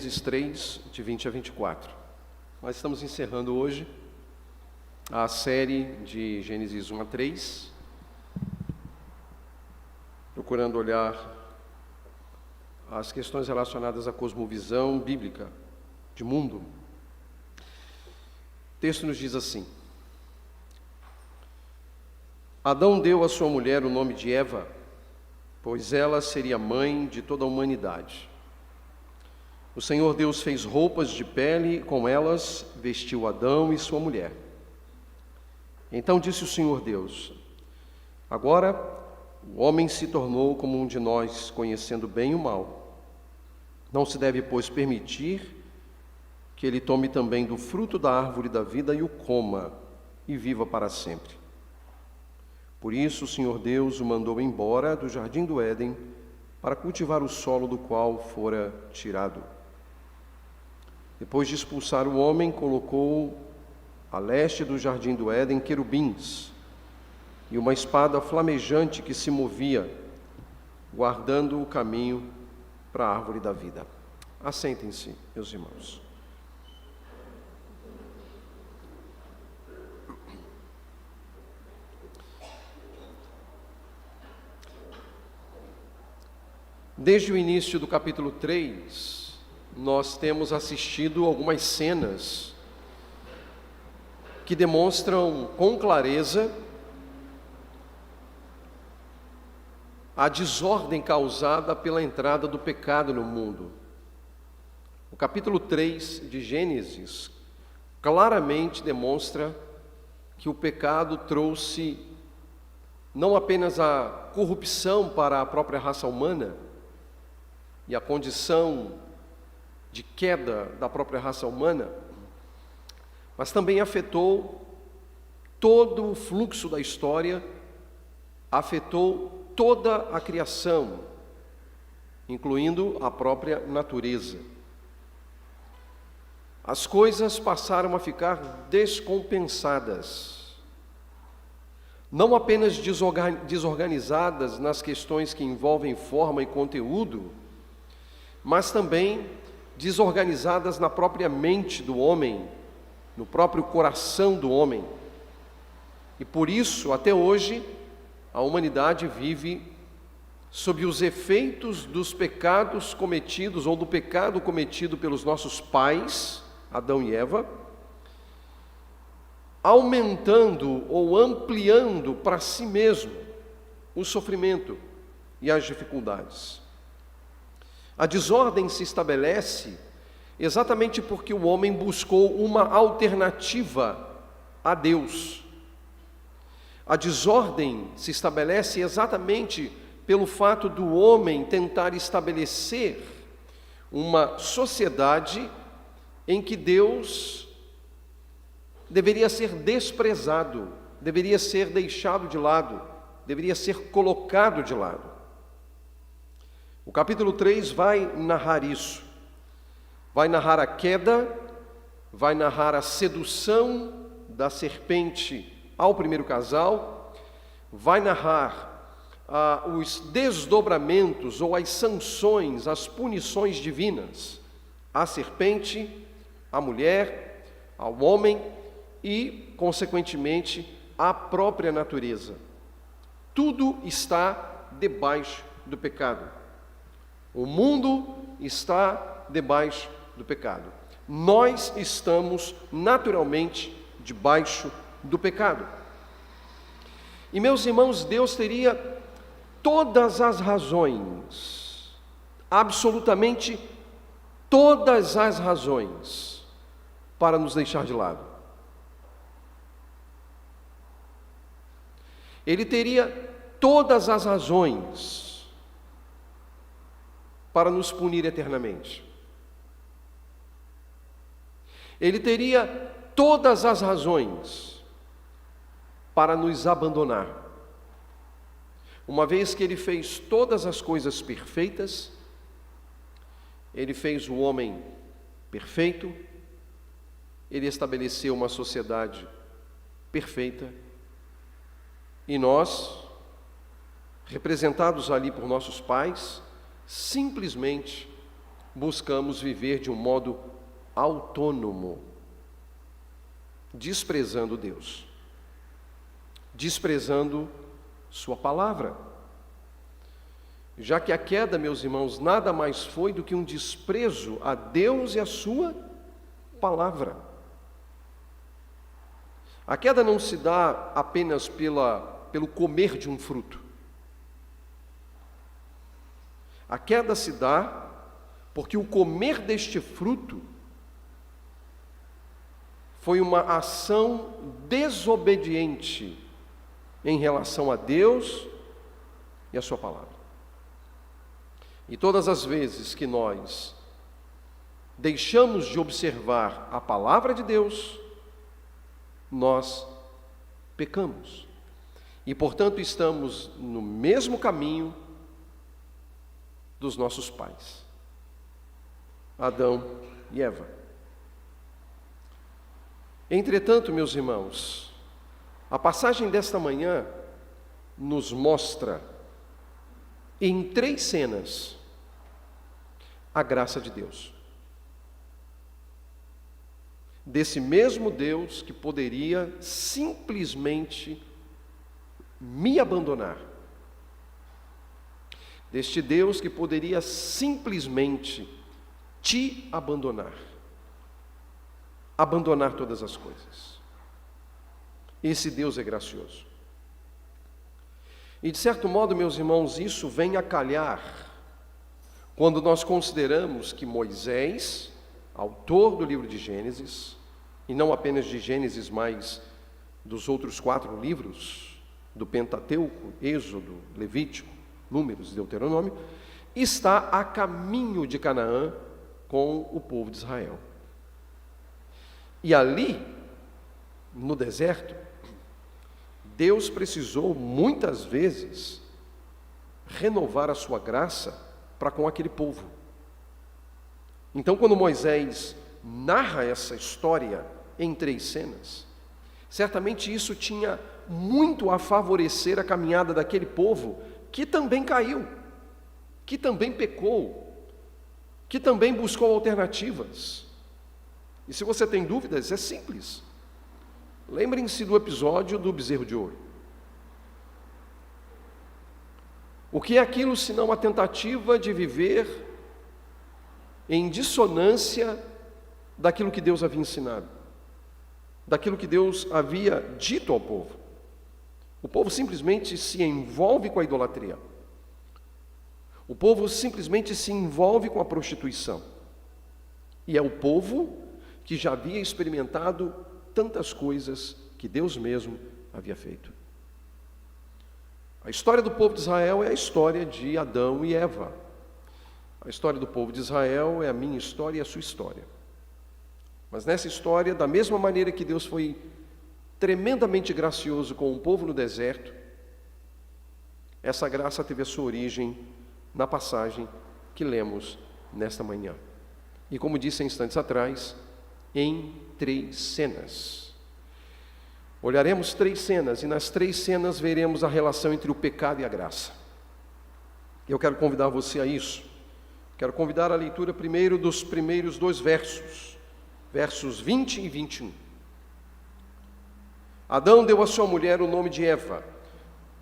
Gênesis 3, de 20 a 24. Nós estamos encerrando hoje a série de Gênesis 1 a 3, procurando olhar as questões relacionadas à cosmovisão bíblica de mundo. O texto nos diz assim: Adão deu à sua mulher o nome de Eva, pois ela seria mãe de toda a humanidade. O Senhor Deus fez roupas de pele e com elas vestiu Adão e sua mulher. Então disse o Senhor Deus: Agora o homem se tornou como um de nós, conhecendo bem e o mal. Não se deve, pois, permitir que ele tome também do fruto da árvore da vida e o coma, e viva para sempre. Por isso o Senhor Deus o mandou embora do jardim do Éden para cultivar o solo do qual fora tirado. Depois de expulsar o homem, colocou a leste do jardim do Éden querubins e uma espada flamejante que se movia, guardando o caminho para a árvore da vida. Assentem-se, meus irmãos. Desde o início do capítulo 3, nós temos assistido algumas cenas que demonstram com clareza a desordem causada pela entrada do pecado no mundo. O capítulo 3 de Gênesis claramente demonstra que o pecado trouxe não apenas a corrupção para a própria raça humana e a condição de queda da própria raça humana, mas também afetou todo o fluxo da história, afetou toda a criação, incluindo a própria natureza. As coisas passaram a ficar descompensadas, não apenas desorganizadas nas questões que envolvem forma e conteúdo, mas também desorganizadas na própria mente do homem, no próprio coração do homem. E por isso, até hoje, a humanidade vive sob os efeitos dos pecados cometidos, ou do pecado cometido pelos nossos pais, Adão e Eva, aumentando ou ampliando para si mesmo o sofrimento e as dificuldades. A desordem se estabelece exatamente porque o homem buscou uma alternativa a Deus. A desordem se estabelece exatamente pelo fato do homem tentar estabelecer uma sociedade em que Deus deveria ser desprezado, deveria ser deixado de lado, deveria ser colocado de lado. O capítulo 3 vai narrar isso. Vai narrar a queda, vai narrar a sedução da serpente ao primeiro casal, vai narrar os desdobramentos ou as sanções, as punições divinas à serpente, à mulher, ao homem e, consequentemente, à própria natureza. Tudo está debaixo do pecado. O mundo está debaixo do pecado. Nós estamos naturalmente debaixo do pecado. E, meus irmãos, Deus teria todas as razões, absolutamente todas as razões, para nos deixar de lado. Ele teria todas as razões para nos punir eternamente. Ele teria todas as razões para nos abandonar. Uma vez que Ele fez todas as coisas perfeitas, Ele fez o homem perfeito, Ele estabeleceu uma sociedade perfeita, e nós, representados ali por nossos pais, simplesmente buscamos viver de um modo autônomo, desprezando Deus, desprezando sua palavra. Já que a queda, meus irmãos, nada mais foi do que um desprezo a Deus e a sua palavra. A queda não se dá apenas pelo comer de um fruto. A queda se dá porque o comer deste fruto foi uma ação desobediente em relação a Deus e a sua palavra. E todas as vezes que nós deixamos de observar a palavra de Deus, nós pecamos. E, portanto, estamos no mesmo caminho dos nossos pais, Adão e Eva. Entretanto, meus irmãos, a passagem desta manhã nos mostra em 3 cenas a graça de Deus. Desse mesmo Deus que poderia simplesmente me abandonar. Deste Deus que poderia simplesmente te abandonar. Abandonar todas as coisas. Esse Deus é gracioso. E de certo modo, meus irmãos, isso vem a calhar quando nós consideramos que Moisés, autor do livro de Gênesis, e não apenas de Gênesis, mas dos outros 4 livros do Pentateuco, Êxodo, Levítico, Números e Deuteronômio, está a caminho de Canaã com o povo de Israel. E ali, no deserto, Deus precisou muitas vezes renovar a sua graça para com aquele povo. Então, quando Moisés narra essa história em 3 cenas, certamente isso tinha muito a favorecer a caminhada daquele povo que também caiu, que também pecou, que também buscou alternativas. E se você tem dúvidas, é simples. Lembrem-se do episódio do bezerro de ouro. O que é aquilo senão a tentativa de viver em dissonância daquilo que Deus havia ensinado, daquilo que Deus havia dito ao povo? O povo simplesmente se envolve com a idolatria. O povo simplesmente se envolve com a prostituição. E é o povo que já havia experimentado tantas coisas que Deus mesmo havia feito. A história do povo de Israel é a história de Adão e Eva. A história do povo de Israel é a minha história e a sua história. Mas nessa história, da mesma maneira que Deus foi tremendamente gracioso com o povo no deserto, essa graça teve a sua origem na passagem que lemos nesta manhã. E como disse instantes atrás, em 3 cenas. Olharemos 3 cenas, e nas 3 cenas veremos a relação entre o pecado e a graça. Eu quero convidar você a isso. Quero convidar a leitura primeiro dos primeiros 2 versos, versos 20 e 21. Adão deu à sua mulher o nome de Eva,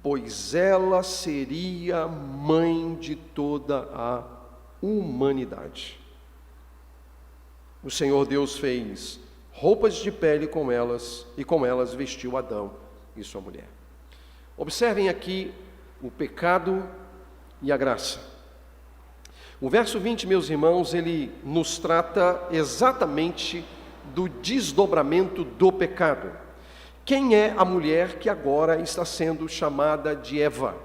pois ela seria mãe de toda a humanidade. O Senhor Deus fez roupas de pele com elas, e com elas vestiu Adão e sua mulher. Observem aqui o pecado e a graça. O verso 20, meus irmãos, ele nos trata exatamente do desdobramento do pecado. Quem é a mulher que agora está sendo chamada de Eva?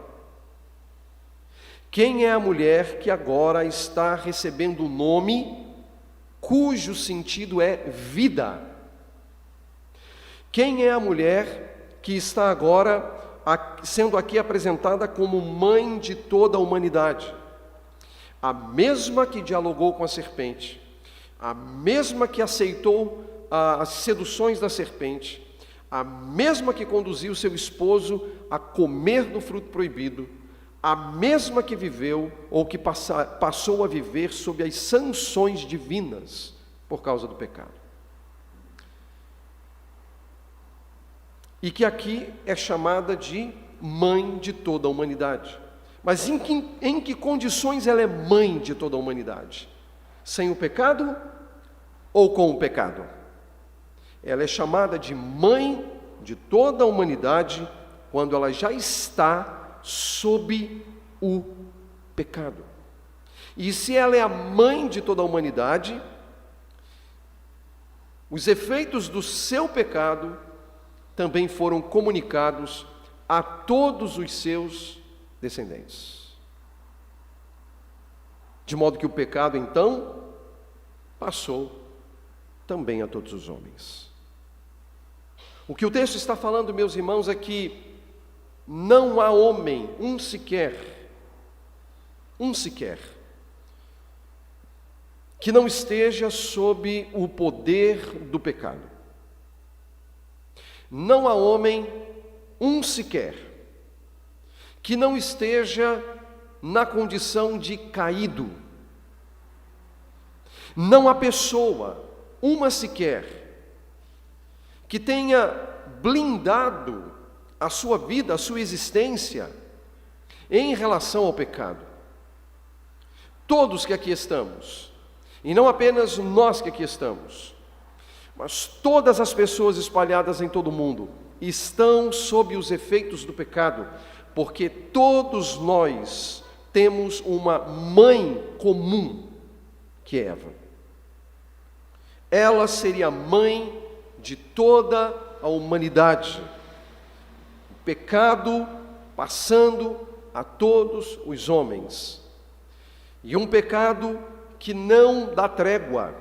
Quem é a mulher que agora está recebendo o nome cujo sentido é vida? Quem é a mulher que está agora sendo aqui apresentada como mãe de toda a humanidade? A mesma que dialogou com a serpente, a mesma que aceitou as seduções da serpente, a mesma que conduziu seu esposo a comer do fruto proibido, a mesma que viveu ou que passou a viver sob as sanções divinas por causa do pecado. E que aqui é chamada de mãe de toda a humanidade. Mas em que condições ela é mãe de toda a humanidade? Sem o pecado ou com o pecado? Ela é chamada de mãe de toda a humanidade quando ela já está sob o pecado. E se ela é a mãe de toda a humanidade, os efeitos do seu pecado também foram comunicados a todos os seus descendentes. De modo que o pecado, então, passou também a todos os homens. O que o texto está falando, meus irmãos, é que não há homem, um sequer, que não esteja sob o poder do pecado. Não há homem, um sequer, que não esteja na condição de caído. Não há pessoa, uma sequer, que tenha blindado a sua vida, a sua existência, em relação ao pecado. Todos que aqui estamos, e não apenas nós que aqui estamos, mas todas as pessoas espalhadas em todo o mundo estão sob os efeitos do pecado, porque todos nós temos uma mãe comum, que é Eva. Ela seria a mãe de toda a humanidade. O pecado passando a todos os homens. E um pecado que não dá trégua,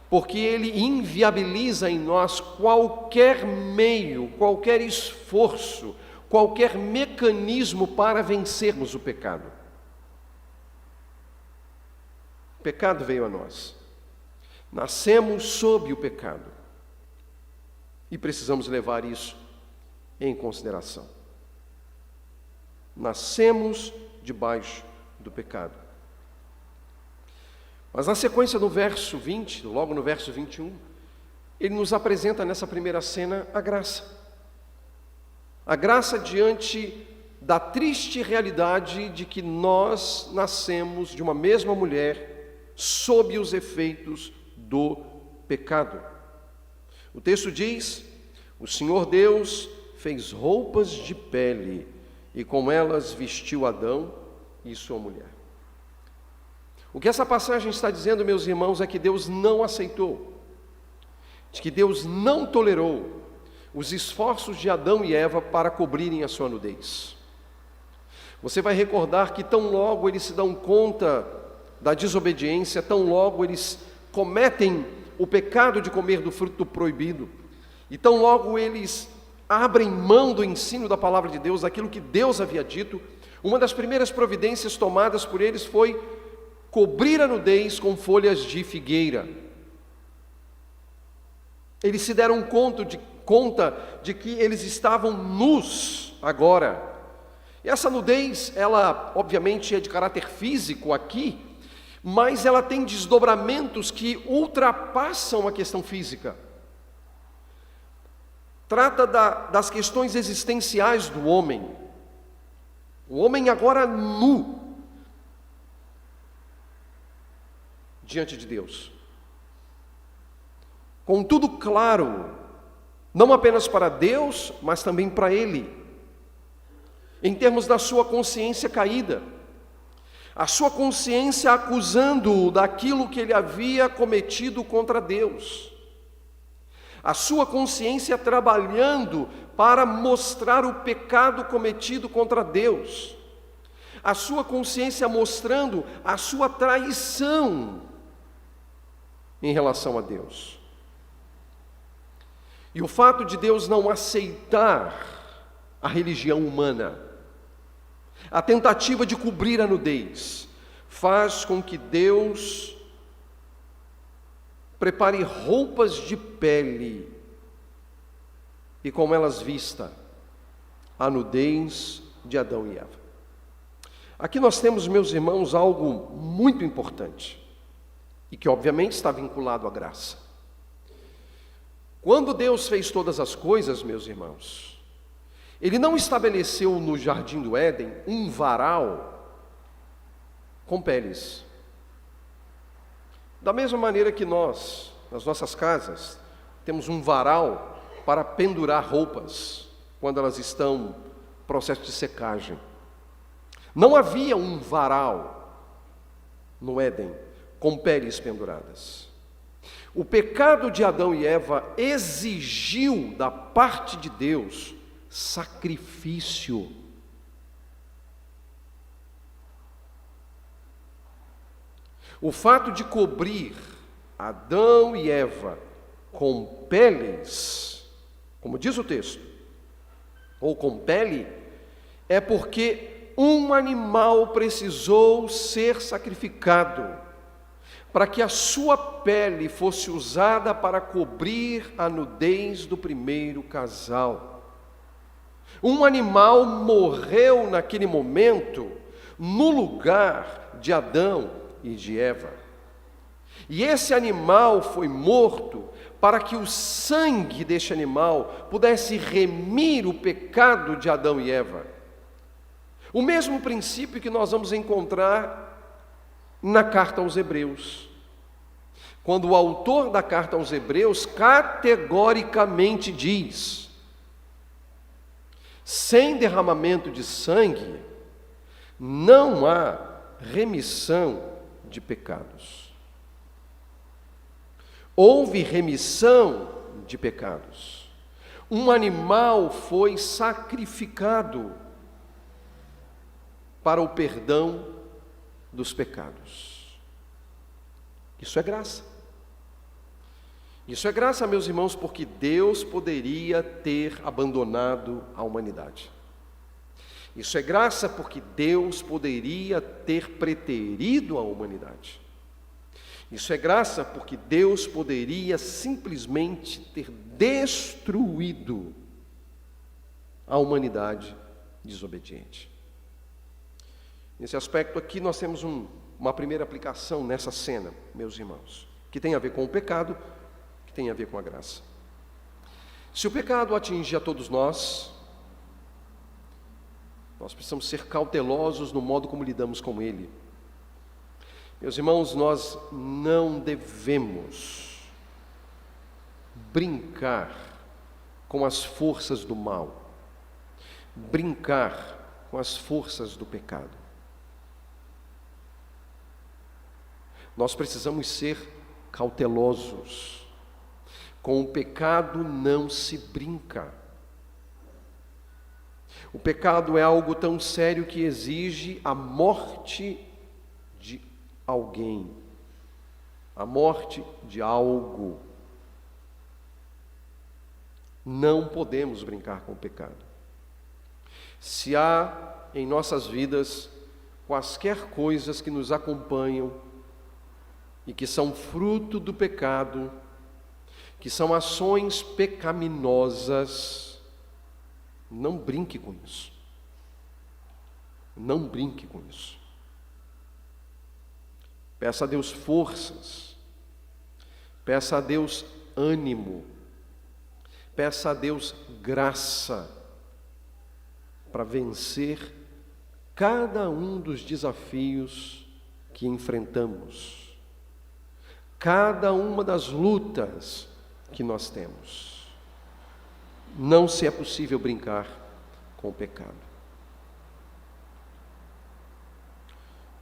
porque ele inviabiliza em nós qualquer meio, qualquer esforço, qualquer mecanismo para vencermos o pecado. O pecado veio a nós. Nascemos sob o pecado. E precisamos levar isso em consideração. Nascemos debaixo do pecado. Mas na sequência do verso 20, logo no verso 21, ele nos apresenta nessa primeira cena a graça. A graça diante da triste realidade de que nós nascemos de uma mesma mulher sob os efeitos do pecado. O texto diz: o Senhor Deus fez roupas de pele e com elas vestiu Adão e sua mulher. O que essa passagem está dizendo, meus irmãos, é que Deus não aceitou, de que Deus não tolerou os esforços de Adão e Eva para cobrirem a sua nudez. Você vai recordar que tão logo eles se dão conta da desobediência, tão logo eles cometem o pecado de comer do fruto proibido, e tão logo eles abrem mão do ensino da palavra de Deus, daquilo que Deus havia dito, uma das primeiras providências tomadas por eles foi cobrir a nudez com folhas de figueira. Eles se deram conta de que eles estavam nus agora. E essa nudez, ela obviamente é de caráter físico aqui, mas ela tem desdobramentos que ultrapassam a questão física. Trata das questões existenciais do homem. O homem agora nu diante de Deus. Com tudo claro, não apenas para Deus, mas também para ele, em termos da sua consciência caída, a sua consciência acusando-o daquilo que ele havia cometido contra Deus, a sua consciência trabalhando para mostrar o pecado cometido contra Deus, a sua consciência mostrando a sua traição em relação a Deus. E o fato de Deus não aceitar a religião humana, a tentativa de cobrir a nudez, faz com que Deus prepare roupas de pele e com elas vista a nudez de Adão e Eva. Aqui nós temos, meus irmãos, algo muito importante e que obviamente está vinculado à graça. Quando Deus fez todas as coisas, meus irmãos, Ele não estabeleceu no jardim do Éden um varal com peles. Da mesma maneira que nós, nas nossas casas, temos um varal para pendurar roupas quando elas estão em processo de secagem. Não havia um varal no Éden com peles penduradas. O pecado de Adão e Eva exigiu da parte de Deus sacrifício. O fato de cobrir Adão e Eva com peles, como diz o texto, ou com pele, é porque um animal precisou ser sacrificado para que a sua pele fosse usada para cobrir a nudez do primeiro casal. Um animal morreu naquele momento no lugar de Adão e de Eva. E esse animal foi morto para que o sangue deste animal pudesse remir o pecado de Adão e Eva. O mesmo princípio que nós vamos encontrar na carta aos Hebreus. Quando o autor da carta aos Hebreus categoricamente diz: sem derramamento de sangue não há remissão de pecados. Houve remissão de pecados. Um animal foi sacrificado para o perdão dos pecados. Isso é graça. Isso é graça, meus irmãos, porque Deus poderia ter abandonado a humanidade. Isso é graça porque Deus poderia ter preterido a humanidade. Isso é graça porque Deus poderia simplesmente ter destruído a humanidade desobediente. Nesse aspecto aqui nós temos uma primeira aplicação nessa cena, meus irmãos, que tem a ver com o pecado, que tem a ver com a graça. Se o pecado atinge a todos nós precisamos ser cautelosos no modo como lidamos com ele. Meus irmãos, nós não devemos brincar com as forças do mal, brincar com as forças do pecado. Nós precisamos ser cautelosos. Com o pecado não se brinca. O pecado é algo tão sério que exige a morte de alguém, a morte de algo. Não podemos brincar com o pecado. Se há em nossas vidas quaisquer coisas que nos acompanham e que são fruto do pecado, que são ações pecaminosas, não brinque com isso. Não brinque com isso. Peça a Deus forças. Peça a Deus ânimo. Peça a Deus graça para vencer cada um dos desafios que enfrentamos. Cada uma das lutas que nós temos. Não se é possível brincar com o pecado.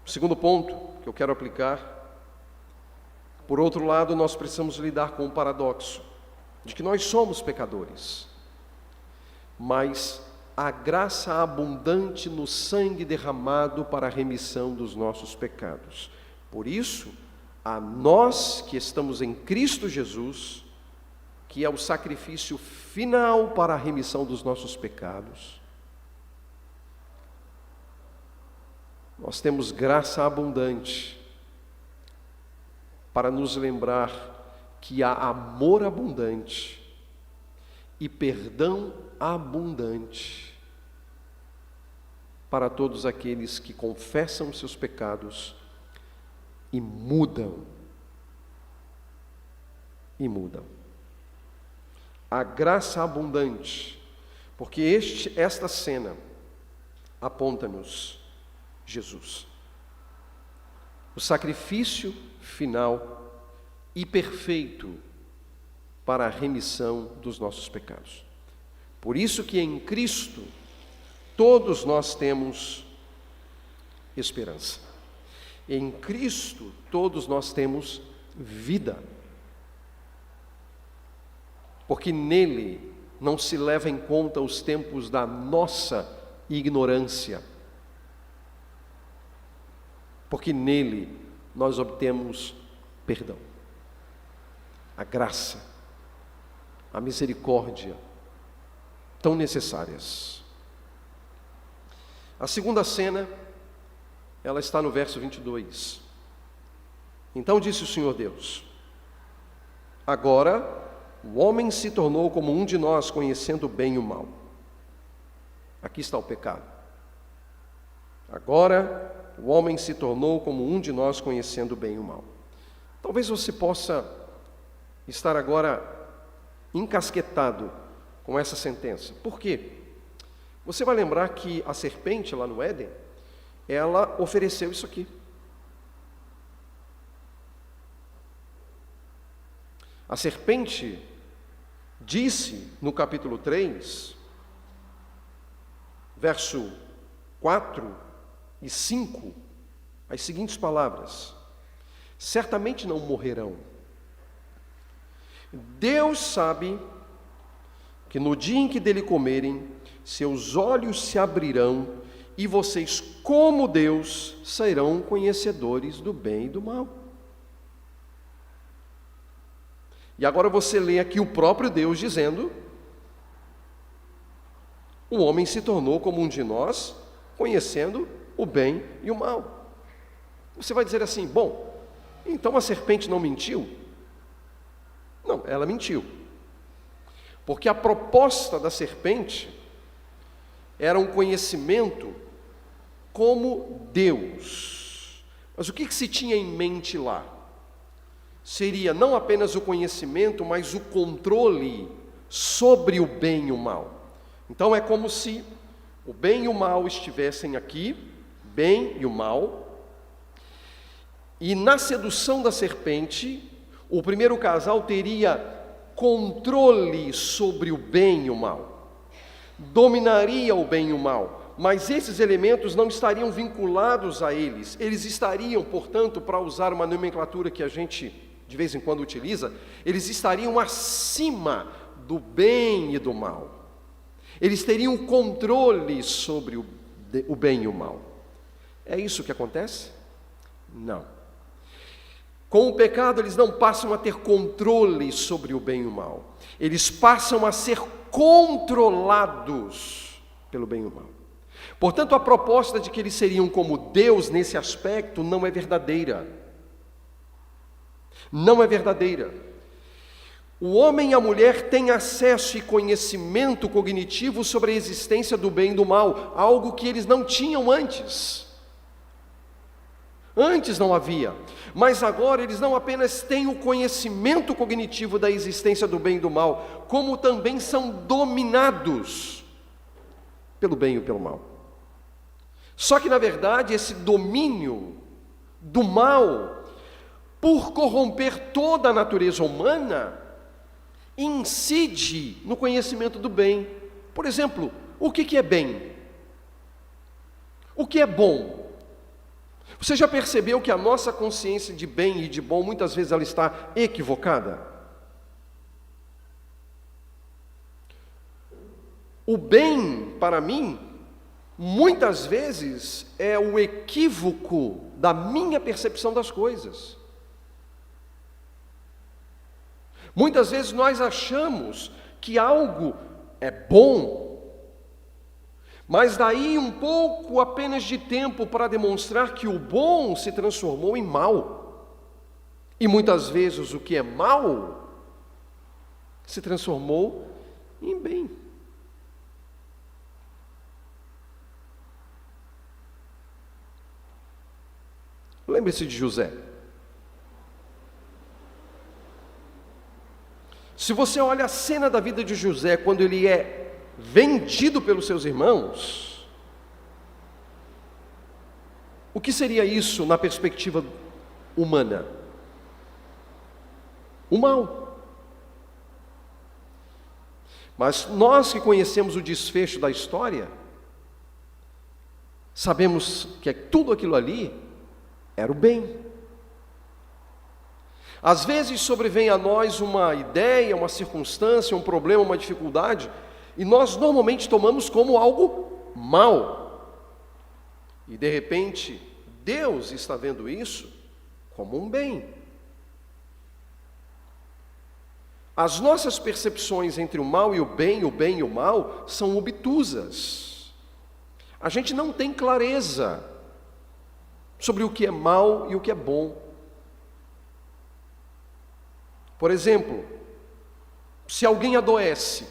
O segundo ponto que eu quero aplicar, por outro lado, nós precisamos lidar com o paradoxo de que nós somos pecadores, mas a graça abundante no sangue derramado para a remissão dos nossos pecados. Por isso, a nós que estamos em Cristo Jesus, que é o sacrifício final para a remissão dos nossos pecados, nós temos graça abundante para nos lembrar que há amor abundante e perdão abundante para todos aqueles que confessam seus pecados e mudam. E mudam. A graça abundante, porque esta cena aponta-nos Jesus. O sacrifício final e perfeito para a remissão dos nossos pecados. Por isso que em Cristo todos nós temos esperança. Em Cristo todos nós temos vida. Porque nele não se leva em conta os tempos da nossa ignorância. Porque nele nós obtemos perdão, a graça, a misericórdia, tão necessárias. A segunda cena, ela está no verso 22. Então disse o Senhor Deus: agora o homem se tornou como um de nós, conhecendo o bem e o mal. Aqui está o pecado. Agora o homem se tornou como um de nós, conhecendo o bem e o mal. Talvez você possa estar agora encasquetado com essa sentença. Por quê? Você vai lembrar que a serpente lá no Éden, ela ofereceu isso aqui. A serpente disse no capítulo 3, verso 4 e 5, as seguintes palavras: certamente não morrerão. Deus sabe que no dia em que dele comerem, seus olhos se abrirão e vocês, como Deus, serão conhecedores do bem e do mal. E agora você lê aqui o próprio Deus dizendo: o homem se tornou como um de nós, conhecendo o bem e o mal. Você vai dizer assim: bom, então a serpente não mentiu? Não, ela mentiu. Porque a proposta da serpente era um conhecimento como Deus. Mas o que se tinha em mente lá? Seria não apenas o conhecimento, mas o controle sobre o bem e o mal. Então é como se o bem e o mal estivessem aqui, bem e o mal, e na sedução da serpente, o primeiro casal teria controle sobre o bem e o mal, dominaria o bem e o mal, mas esses elementos não estariam vinculados a eles, eles estariam, portanto, para usar uma nomenclatura que a gente de vez em quando utiliza, eles estariam acima do bem e do mal, eles teriam controle sobre o bem e o mal. É isso que acontece? Não. Com o pecado, eles não passam a ter controle sobre o bem e o mal. Eles passam a ser controlados pelo bem e o mal. Portanto, a proposta de que eles seriam como Deus nesse aspecto não é verdadeira. Não é verdadeira. O homem e a mulher têm acesso e conhecimento cognitivo sobre a existência do bem e do mal, algo que eles não tinham antes. Antes não havia, mas agora eles não apenas têm o conhecimento cognitivo da existência do bem e do mal, como também são dominados pelo bem e pelo mal. Só que, na verdade, esse domínio do mal, por corromper toda a natureza humana, incide no conhecimento do bem. Por exemplo, o que é bem? O que é bom? Você já percebeu que a nossa consciência de bem e de bom, muitas vezes ela está equivocada? O bem, para mim, muitas vezes é o equívoco da minha percepção das coisas. Muitas vezes nós achamos que algo é bom, mas daí um pouco apenas de tempo para demonstrar que o bom se transformou em mal. E muitas vezes o que é mal se transformou em bem. Lembre-se de José. Se você olha a cena da vida de José, quando ele é vendido pelos seus irmãos, o que seria isso na perspectiva humana? O mal. Mas nós que conhecemos o desfecho da história, sabemos que tudo aquilo ali era o bem. Às vezes sobrevém a nós uma ideia, uma circunstância, um problema, uma dificuldade, e nós normalmente tomamos como algo mal. E de repente, Deus está vendo isso como um bem. As nossas percepções entre o mal e o bem e o mal, são obtusas. A gente não tem clareza sobre o que é mal e o que é bom. Por exemplo, se alguém adoece,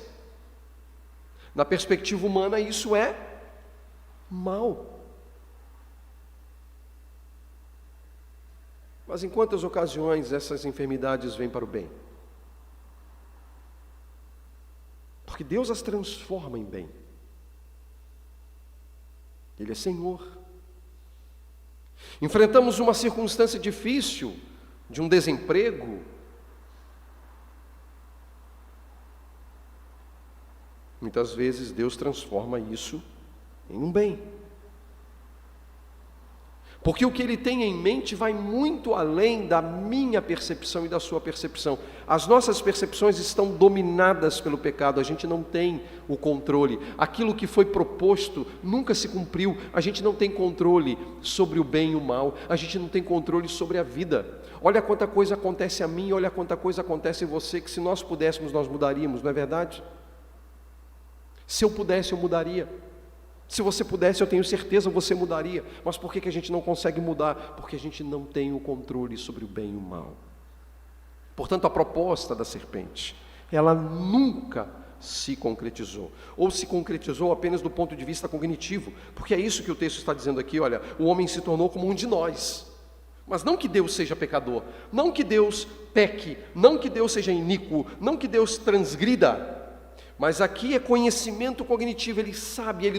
na perspectiva humana isso é mal. Mas em quantas ocasiões essas enfermidades vêm para o bem? Porque Deus as transforma em bem. Ele é Senhor. Enfrentamos uma circunstância difícil, de um desemprego. Muitas vezes Deus transforma isso em um bem. Porque o que Ele tem em mente vai muito além da minha percepção e da sua percepção. As nossas percepções estão dominadas pelo pecado, a gente não tem o controle. Aquilo que foi proposto nunca se cumpriu, a gente não tem controle sobre o bem e o mal, a gente não tem controle sobre a vida. Olha quanta coisa acontece a mim, olha quanta coisa acontece em você, que se nós pudéssemos, nós mudaríamos, não é verdade? Se eu pudesse, eu mudaria. Se você pudesse, eu tenho certeza, você mudaria. Mas por que a gente não consegue mudar? Porque a gente não tem o controle sobre o bem e o mal. Portanto, a proposta da serpente, ela nunca se concretizou. Ou se concretizou apenas do ponto de vista cognitivo. Porque é isso que o texto está dizendo aqui, olha, o homem se tornou como um de nós. Mas não que Deus seja pecador, não que Deus peque, não que Deus seja iníquo, não que Deus transgrida. Mas aqui é conhecimento cognitivo, ele sabe, ele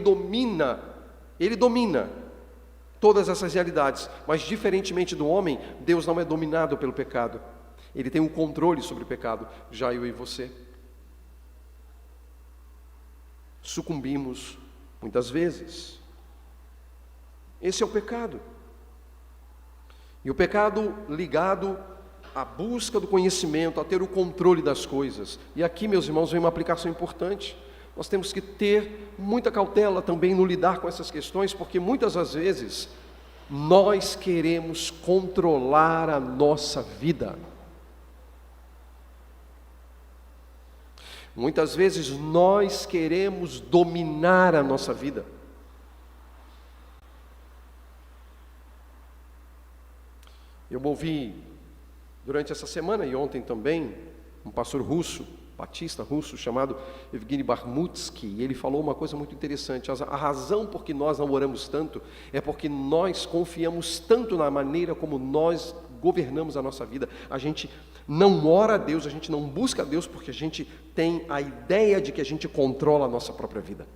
domina todas essas realidades. Mas diferentemente do homem, Deus não é dominado pelo pecado. Ele tem um controle sobre o pecado, já eu e você. Sucumbimos muitas vezes. Esse é o pecado. E o pecado ligado a busca do conhecimento, a ter o controle das coisas. E aqui, meus irmãos, vem uma aplicação importante. Nós temos que ter muita cautela também no lidar com essas questões, porque muitas das vezes nós queremos controlar a nossa vida. Muitas vezes nós queremos dominar a nossa vida. Eu ouvi durante essa semana e ontem também, um pastor russo, batista russo, chamado Evgeny Barmutsky, e ele falou uma coisa muito interessante. A razão por que nós não oramos tanto é porque nós confiamos tanto na maneira como nós governamos a nossa vida. A gente não ora a Deus, a gente não busca a Deus porque a gente tem a ideia de que a gente controla a nossa própria vida.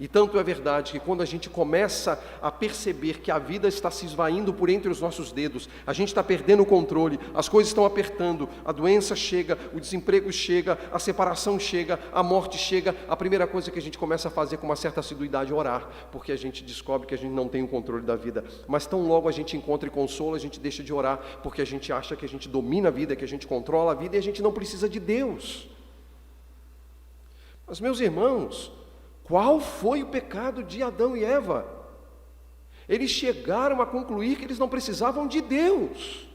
E tanto é verdade que quando a gente começa a perceber que a vida está se esvaindo por entre os nossos dedos, a gente está perdendo o controle, as coisas estão apertando, a doença chega, o desemprego chega, a separação chega, a morte chega, a primeira coisa que a gente começa a fazer com uma certa assiduidade é orar, porque a gente descobre que a gente não tem o controle da vida. Mas tão logo a gente encontra consolo, a gente deixa de orar, porque a gente acha que a gente domina a vida, que a gente controla a vida e a gente não precisa de Deus. Mas, meus irmãos, qual foi o pecado de Adão e Eva? Eles chegaram a concluir que eles não precisavam de Deus.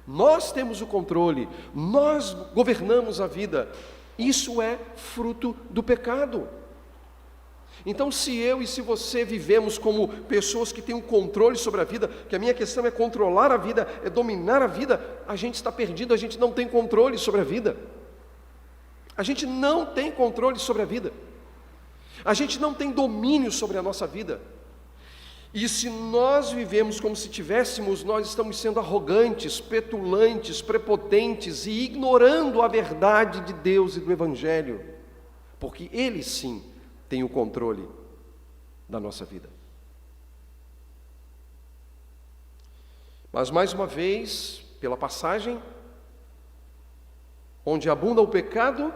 Nós temos o controle, nós governamos a vida. Isso é fruto do pecado. Então, se eu e se você vivemos como pessoas que têm um controle sobre a vida, que a minha questão é controlar a vida, é dominar a vida, a gente está perdido, a gente não tem controle sobre a vida. A gente não tem controle sobre a vida. A gente não tem domínio sobre a nossa vida. E se nós vivemos como se tivéssemos, nós estamos sendo arrogantes, petulantes, prepotentes e ignorando a verdade de Deus e do Evangelho, porque Ele sim tem o controle da nossa vida. Mas mais uma vez, pela passagem, onde abunda o pecado,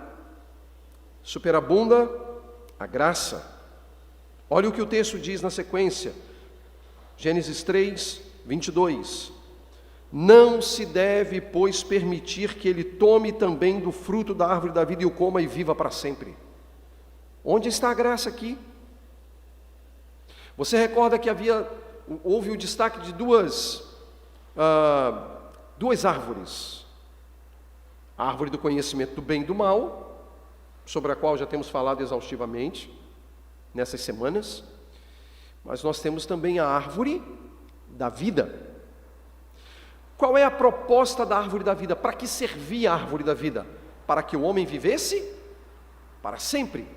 superabunda a graça. Olha o que o texto diz na sequência. Gênesis 3, 22. Não se deve, pois, permitir que ele tome também do fruto da árvore da vida e o coma e viva para sempre. Onde está a graça aqui? Você recorda que houve o destaque de duas árvores. A árvore do conhecimento do bem e do mal, sobre a qual já temos falado exaustivamente nessas semanas. Mas nós temos também a árvore da vida. Qual é a proposta da árvore da vida? Para que servia a árvore da vida? Para que o homem vivesse para sempre.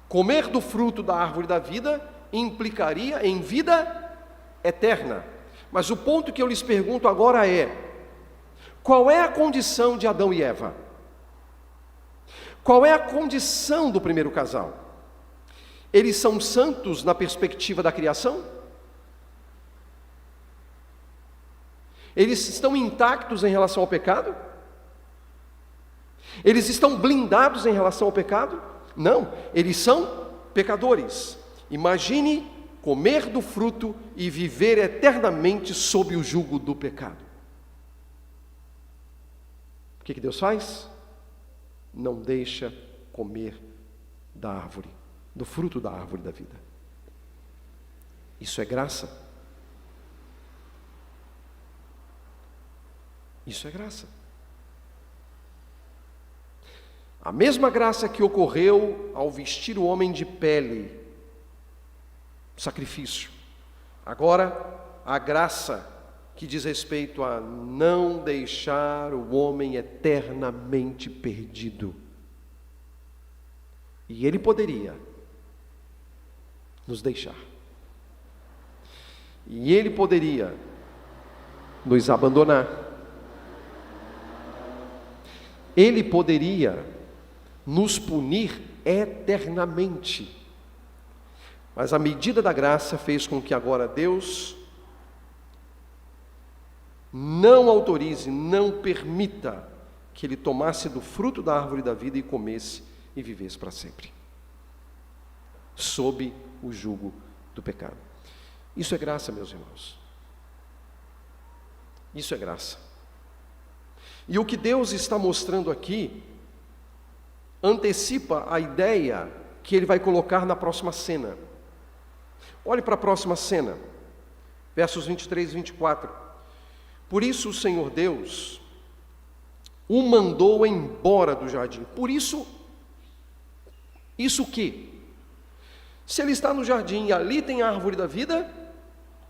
Comer do fruto da árvore da vida implicaria em vida eterna. Mas o ponto que eu lhes pergunto agora é: qual é a condição de Adão e Eva? Qual é a condição do primeiro casal? Eles são santos na perspectiva da criação? Eles estão intactos em relação ao pecado? Eles estão blindados em relação ao pecado? Não, eles são pecadores. Imagine comer do fruto e viver eternamente sob o jugo do pecado. O que Deus faz? Não deixa comer da árvore, do fruto da árvore da vida. Isso é graça. Isso é graça. A mesma graça que ocorreu ao vestir o homem de pele, sacrifício. Agora, a graça que diz respeito a não deixar o homem eternamente perdido. E ele poderia nos deixar. E ele poderia nos abandonar. Ele poderia nos punir eternamente. Mas a medida da graça fez com que agora Deus não autorize, não permita que ele tomasse do fruto da árvore da vida e comesse e vivesse para sempre, sob o jugo do pecado. Isso é graça, meus irmãos. Isso é graça. E o que Deus está mostrando aqui antecipa a ideia que ele vai colocar na próxima cena. Olhe para a próxima cena, versos 23 e 24. Por isso o Senhor Deus o mandou embora do jardim. Por isso o quê? Se ele está no jardim e ali tem a árvore da vida,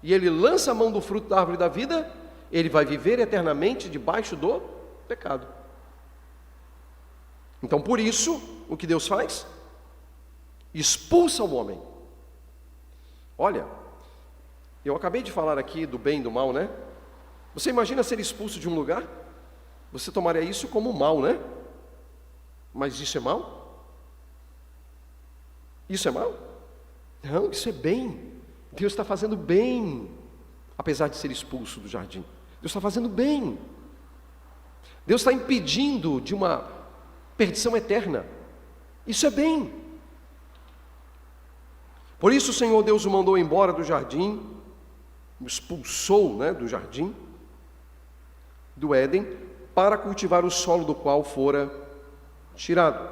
e ele lança a mão do fruto da árvore da vida, ele vai viver eternamente debaixo do pecado. Então, por isso, o que Deus faz? Expulsa o homem. Olha, eu acabei de falar aqui do bem e do mal, né? Você imagina ser expulso de um lugar? Você tomaria isso como mal, né? Mas isso é mal? Isso é mal? Não, isso é bem. Deus está fazendo bem, apesar de ser expulso do jardim. Deus está fazendo bem. Deus está impedindo de uma perdição eterna. Isso é bem. Por isso o Senhor Deus o mandou embora do jardim, o expulsou, do jardim, do Éden, para cultivar o solo do qual fora tirado.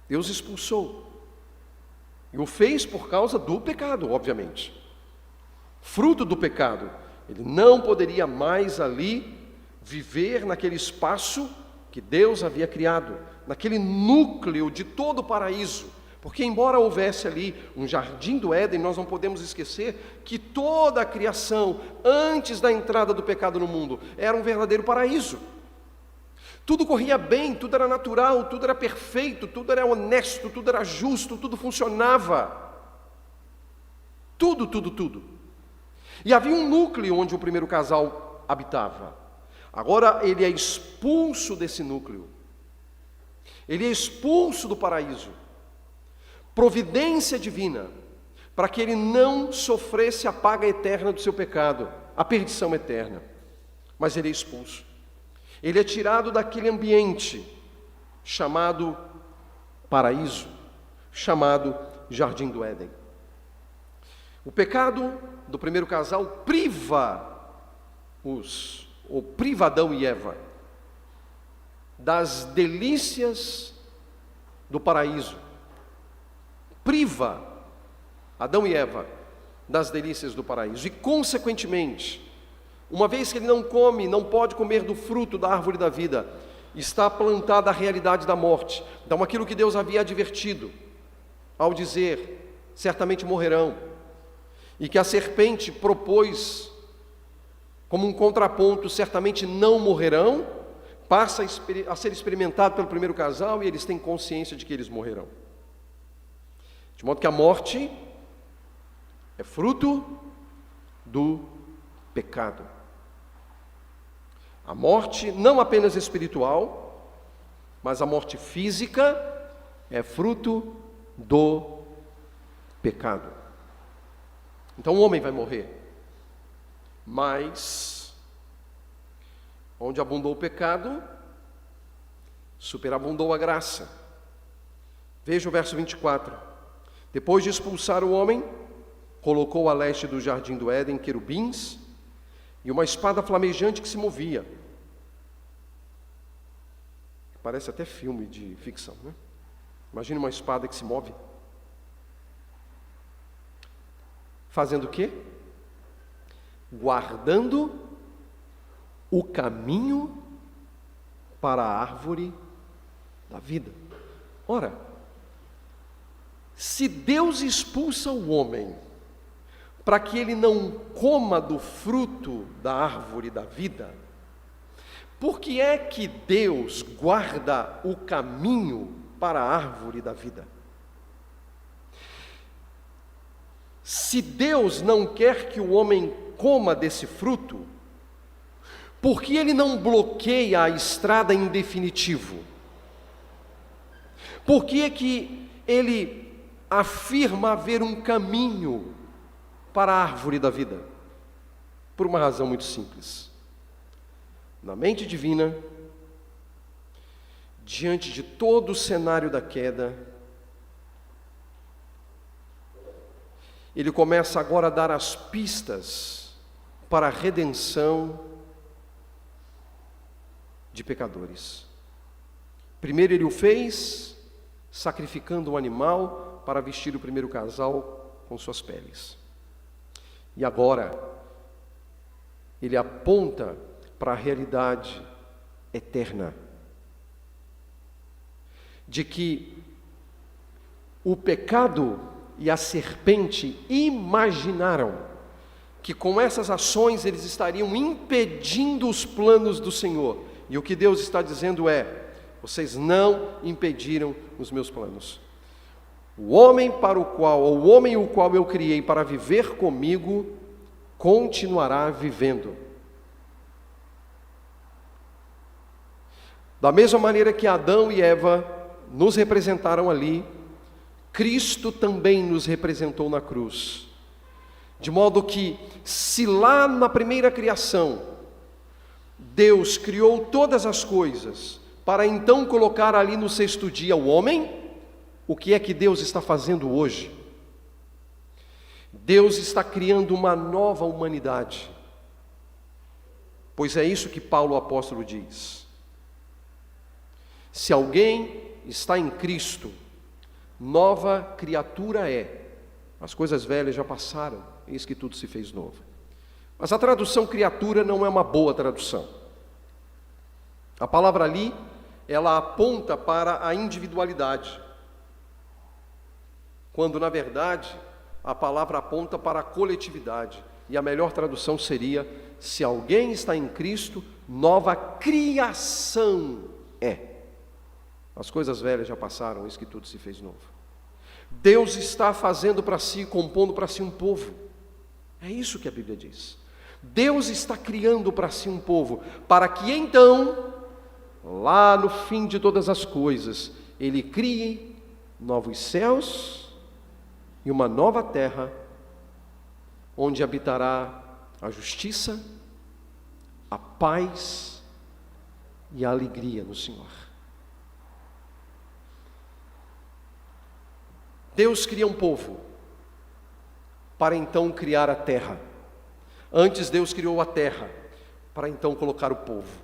Deus expulsou. E o fez por causa do pecado, obviamente. Fruto do pecado. Ele não poderia mais ali viver naquele espaço que Deus havia criado, naquele núcleo de todo o paraíso. Porque embora houvesse ali um jardim do Éden, nós não podemos esquecer que toda a criação, antes da entrada do pecado no mundo, era um verdadeiro paraíso. Tudo corria bem, tudo era natural, tudo era perfeito, tudo era honesto, tudo era justo, tudo funcionava. Tudo, tudo, tudo. E havia um núcleo onde o primeiro casal habitava. Agora ele é expulso desse núcleo. Ele é expulso do paraíso. Providência divina, para que ele não sofresse a paga eterna do seu pecado, a perdição eterna. Mas ele é expulso. Ele é tirado daquele ambiente chamado paraíso, chamado Jardim do Éden. O pecado do primeiro casal priva Adão e Eva das delícias do paraíso. Priva Adão e Eva das delícias do paraíso. E, consequentemente, uma vez que ele não pode comer do fruto da árvore da vida, está plantada a realidade da morte. Então, aquilo que Deus havia advertido, ao dizer, certamente morrerão, e que a serpente propôs como um contraponto, certamente não morrerão, passa a ser experimentado pelo primeiro casal e eles têm consciência de que eles morrerão. De modo que a morte é fruto do pecado. A morte não apenas espiritual, mas a morte física é fruto do pecado. Então o homem vai morrer. Mas, onde abundou o pecado, superabundou a graça. Veja o verso 24. Depois de expulsar o homem, colocou a leste do jardim do Éden querubins e uma espada flamejante que se movia. Parece até filme de ficção, né? Imagine uma espada que se move. Fazendo o quê? Guardando o caminho para a árvore da vida. Ora, se Deus expulsa o homem para que ele não coma do fruto da árvore da vida, por que é que Deus guarda o caminho para a árvore da vida? Se Deus não quer que o homem coma desse fruto, por que ele não bloqueia a estrada em definitivo? Por que é que ele afirma haver um caminho para a árvore da vida? Por uma razão muito simples. Na mente divina, diante de todo o cenário da queda, ele começa agora a dar as pistas para a redenção de pecadores. Primeiro ele o fez, sacrificando um animal para vestir o primeiro casal com suas peles. E agora, ele aponta para a realidade eterna, de que o pecado e a serpente imaginaram que com essas ações eles estariam impedindo os planos do Senhor. E o que Deus está dizendo é: vocês não impediram os meus planos. O homem o qual eu criei para viver comigo, continuará vivendo. Da mesma maneira que Adão e Eva nos representaram ali, Cristo também nos representou na cruz. De modo que, se lá na primeira criação, Deus criou todas as coisas, para então colocar ali no sexto dia o homem, o que é que Deus está fazendo hoje? Deus está criando uma nova humanidade. Pois é isso que Paulo, o apóstolo, diz. Se alguém está em Cristo, nova criatura é. As coisas velhas já passaram, eis que tudo se fez novo. Mas a tradução criatura não é uma boa tradução. A palavra ali, ela aponta para a individualidade, quando na verdade a palavra aponta para a coletividade. E a melhor tradução seria: se alguém está em Cristo, nova criação é. As coisas velhas já passaram, eis que tudo se fez novo. Deus está fazendo para si, compondo para si um povo. É isso que a Bíblia diz. Deus está criando para si um povo, para que então, lá no fim de todas as coisas, Ele crie novos céus e uma nova terra, onde habitará a justiça, a paz e a alegria no Senhor. Deus cria um povo, para então criar a terra. Antes Deus criou a terra, para então colocar o povo.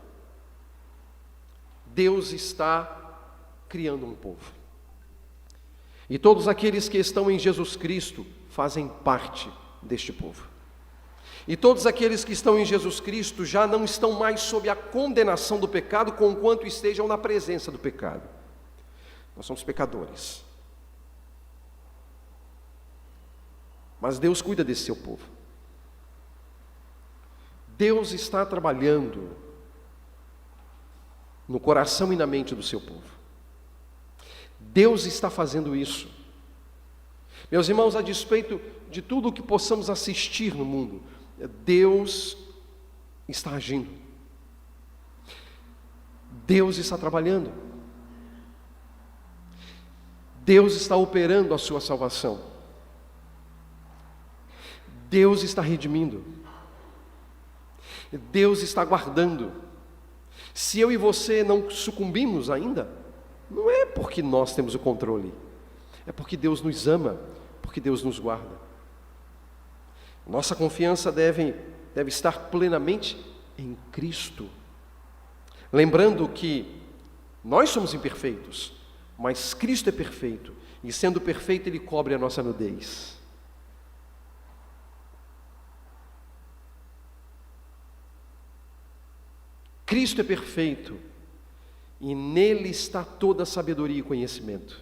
Deus está criando um povo. E todos aqueles que estão em Jesus Cristo fazem parte deste povo. E todos aqueles que estão em Jesus Cristo já não estão mais sob a condenação do pecado, conquanto estejam na presença do pecado. Nós somos pecadores. Mas Deus cuida desse seu povo. Deus está trabalhando no coração e na mente do seu povo. Deus está fazendo isso. Meus irmãos, a despeito de tudo o que possamos assistir no mundo, Deus está agindo. Deus está trabalhando. Deus está operando a sua salvação. Deus está redimindo. Deus está guardando. Se eu e você não sucumbimos ainda, não é porque nós temos o controle, é porque Deus nos ama, porque Deus nos guarda. Nossa confiança deve estar plenamente em Cristo. Lembrando que nós somos imperfeitos, mas Cristo é perfeito, e sendo perfeito Ele cobre a nossa nudez. Cristo é perfeito, e nele está toda a sabedoria e conhecimento.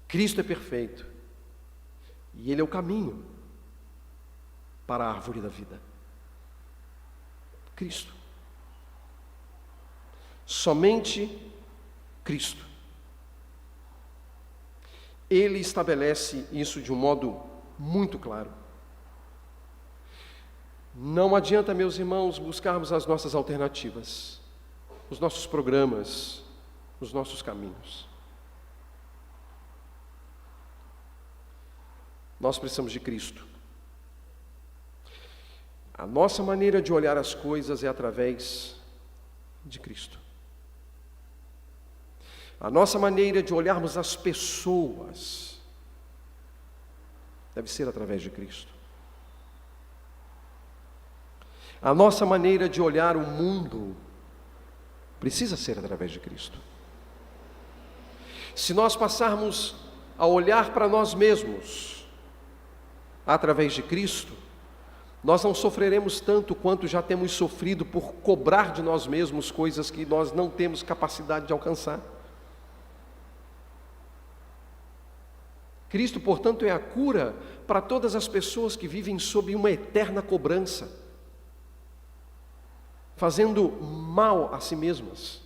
Cristo é perfeito, e Ele é o caminho para a árvore da vida. Cristo. Somente Cristo. Ele estabelece isso de um modo muito claro. Não adianta, meus irmãos, buscarmos as nossas alternativas, os nossos programas, os nossos caminhos. Nós precisamos de Cristo. A nossa maneira de olhar as coisas é através de Cristo. A nossa maneira de olharmos as pessoas deve ser através de Cristo. A nossa maneira de olhar o mundo precisa ser através de Cristo. Se nós passarmos a olhar para nós mesmos através de Cristo, nós não sofreremos tanto quanto já temos sofrido por cobrar de nós mesmos coisas que nós não temos capacidade de alcançar. Cristo, portanto, é a cura para todas as pessoas que vivem sob uma eterna cobrança, fazendo mal a si mesmas.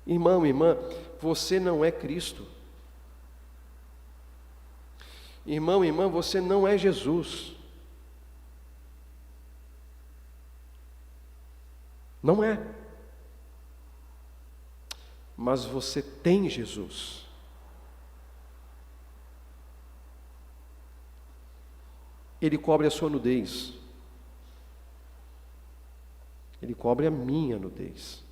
Irmão, irmã, você não é Cristo. Irmão, irmã, você não é Jesus. Não é. Mas você tem Jesus. Ele cobre a sua nudez. Ele cobre a minha nudez.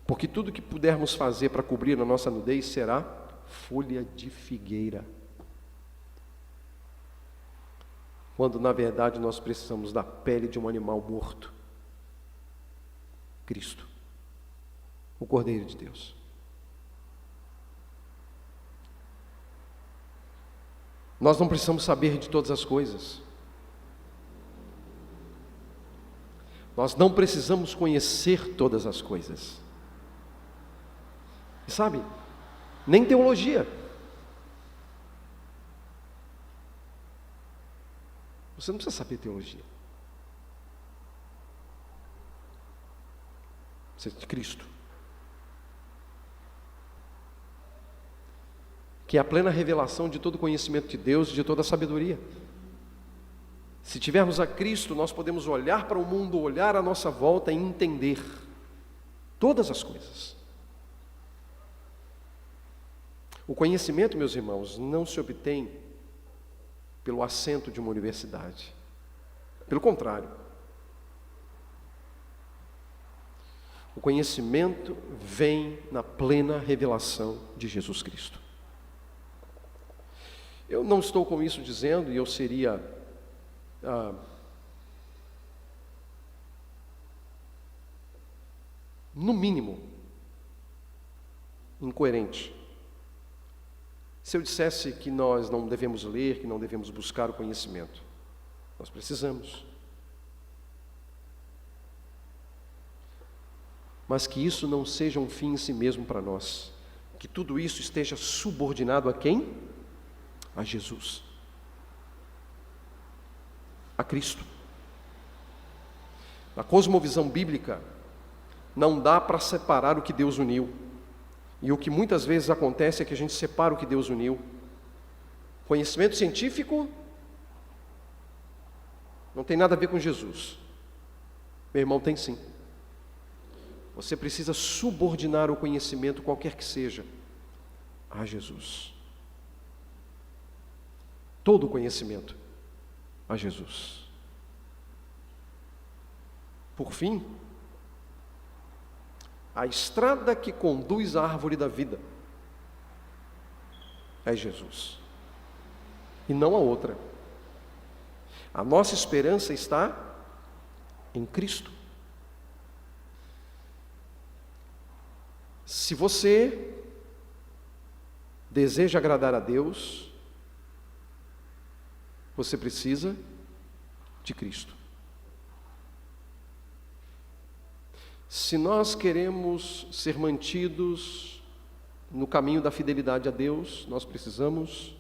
Porque tudo que pudermos fazer para cobrir a nossa nudez será folha de figueira. Quando na verdade nós precisamos da pele de um animal morto. Cristo, o Cordeiro de Deus. Nós não precisamos saber de todas as coisas. Nós não precisamos conhecer todas as coisas. E sabe, nem teologia. Você não precisa saber teologia. Você é de Cristo. que é a plena revelação de todo o conhecimento de Deus e de toda a sabedoria. Se tivermos a Cristo, nós podemos olhar para o mundo, olhar à nossa volta e entender todas as coisas. O conhecimento, meus irmãos, não se obtém pelo assento de uma universidade. Pelo contrário. O conhecimento vem na plena revelação de Jesus Cristo. Eu não estou com isso dizendo, e eu seria no mínimo incoerente se eu dissesse que nós não devemos ler, que não devemos buscar o conhecimento. Nós precisamos. Mas que isso não seja um fim em si mesmo para nós. Que tudo isso esteja subordinado a quem? A Jesus. A Cristo. Na cosmovisão bíblica, não dá para separar o que Deus uniu. E o que muitas vezes acontece é que a gente separa o que Deus uniu. Conhecimento científico não tem nada a ver com Jesus. Meu irmão, tem sim. Você precisa subordinar o conhecimento, qualquer que seja, a Jesus. Todo o conhecimento a Jesus. Por fim, a estrada que conduz à árvore da vida é Jesus, e não a outra. A nossa esperança está em Cristo. Se você deseja agradar a Deus, você precisa de Cristo. Se nós queremos ser mantidos no caminho da fidelidade a Deus, nós precisamos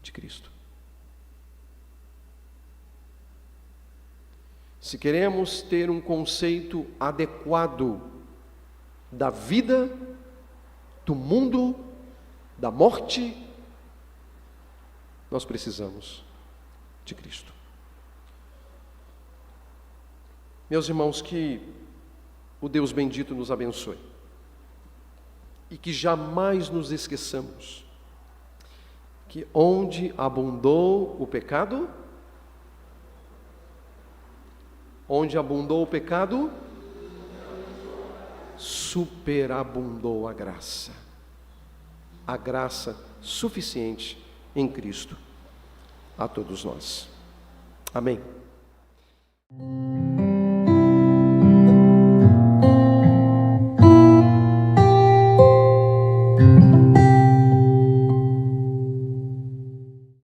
de Cristo. Se queremos ter um conceito adequado da vida, do mundo, da morte, nós precisamos de Cristo. Meus irmãos, que o Deus bendito nos abençoe e que jamais nos esqueçamos que onde abundou o pecado, superabundou a graça suficiente em Cristo a todos nós. Amém.